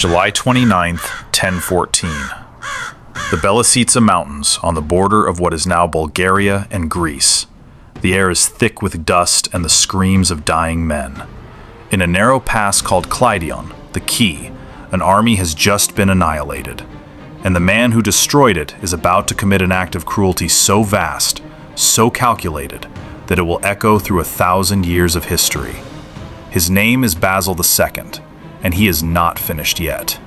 July 29th, 1014. The Belisica Mountains on the border of what is now Bulgaria and Greece. The air is thick with dust and the screams of dying men. In a narrow pass called Kleidion, the Key, an army has just been annihilated. And the man who destroyed it is about to commit an act of cruelty so vast, so calculated, that it will echo through 1,000 years of history. His name is Basil II, and he is not finished yet.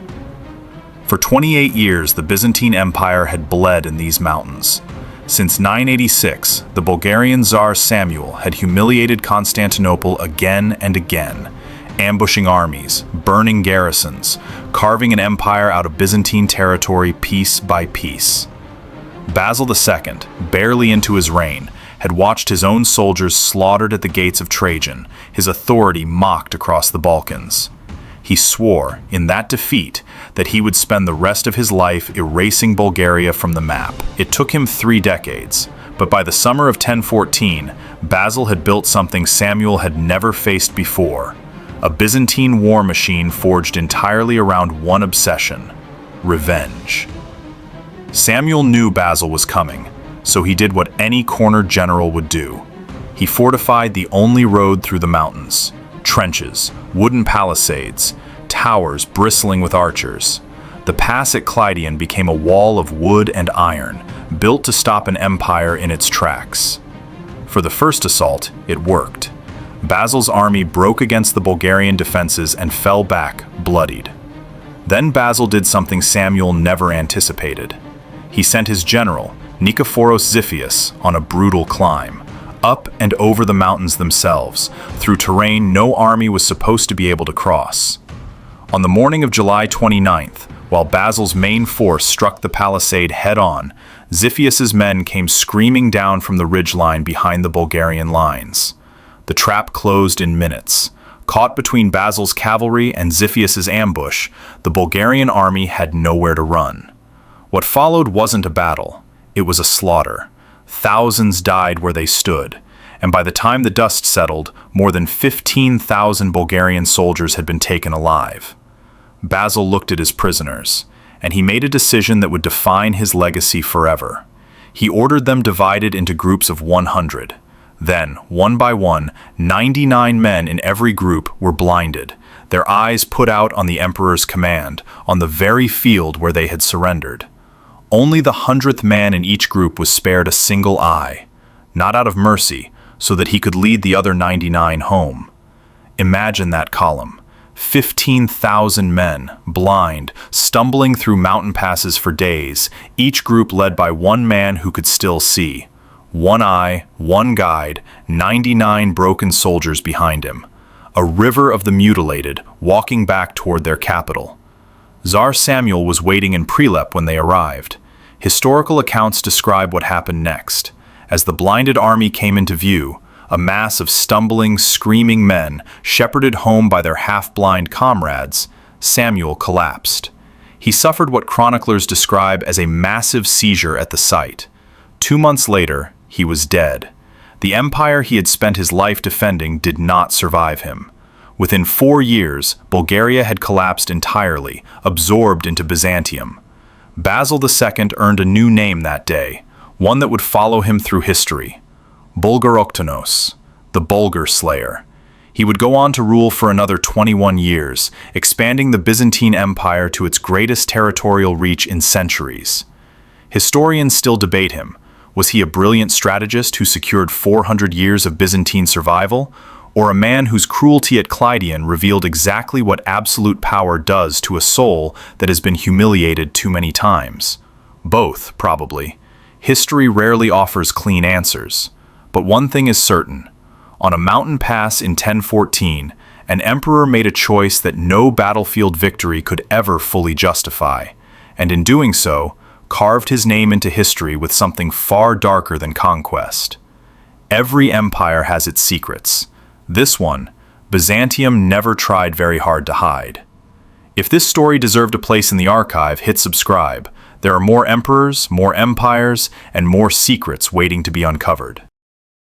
For 28 years, the Byzantine Empire had bled in these mountains. Since 986, the Bulgarian Tsar Samuel had humiliated Constantinople again and again, ambushing armies, burning garrisons, carving an empire out of Byzantine territory piece by piece. Basil II, barely into his reign, had watched his own soldiers slaughtered at the gates of Trajan, his authority mocked across the Balkans. He swore, in that defeat, that he would spend the rest of his life erasing Bulgaria from the map. It took him 3 decades, but by the summer of 1014, Basil had built something Samuel had never faced before, a Byzantine war machine forged entirely around one obsession: revenge. Samuel knew Basil was coming, so he did what any cornered general would do. He fortified the only road through the mountains. Trenches, wooden palisades, towers bristling with archers. The pass at Kleidion became a wall of wood and iron, built to stop an empire in its tracks. For the first assault, it worked. Basil's army broke against the Bulgarian defenses and fell back, bloodied. Then Basil did something Samuel never anticipated. He sent his general, Nikephoros Xiphias, on a brutal climb, up and over the mountains themselves, through terrain no army was supposed to be able to cross. On the morning of July 29th, while Basil's main force struck the palisade head-on, Xiphias's men came screaming down from the ridgeline behind the Bulgarian lines. The trap closed in minutes. Caught between Basil's cavalry and Xiphias's ambush, the Bulgarian army had nowhere to run. What followed wasn't a battle. It was a slaughter. Thousands died where they stood, and by the time the dust settled, more than 15,000 Bulgarian soldiers had been taken alive. Basil looked at his prisoners, and he made a decision that would define his legacy forever. He ordered them divided into groups of 100. Then, one by one, 99 men in every group were blinded, their eyes put out on the emperor's command, on the very field where they had surrendered. Only the 100th man in each group was spared a single eye, not out of mercy, so that he could lead the other 99 home. Imagine that column. 15,000 men, blind, stumbling through mountain passes for days, each group led by one man who could still see. One eye, one guide, 99 broken soldiers behind him. A river of the mutilated, walking back toward their capital. Tsar Samuel was waiting in Prilep when they arrived. Historical accounts describe what happened next. As the blinded army came into view, a mass of stumbling, screaming men, shepherded home by their half-blind comrades, Samuel collapsed. He suffered what chroniclers describe as a massive seizure at the site. 2 months later, he was dead. The empire he had spent his life defending did not survive him. Within 4 years, Bulgaria had collapsed entirely, absorbed into Byzantium. Basil II earned a new name that day, one that would follow him through history: Bulgaroktonos, the Bulgar Slayer. He would go on to rule for another 21 years, expanding the Byzantine Empire to its greatest territorial reach in centuries. Historians still debate him. Was he a brilliant strategist who secured 400 years of Byzantine survival, or a man whose cruelty at Kleidion revealed exactly what absolute power does to a soul that has been humiliated too many times? Both, probably. History rarely offers clean answers. But one thing is certain. On a mountain pass in 1014, an emperor made a choice that no battlefield victory could ever fully justify, and in doing so, carved his name into history with something far darker than conquest. Every empire has its secrets. This one, Byzantium, never tried very hard to hide. If this story deserved a place in the archive, hit subscribe. There are more emperors, more empires, and more secrets waiting to be uncovered.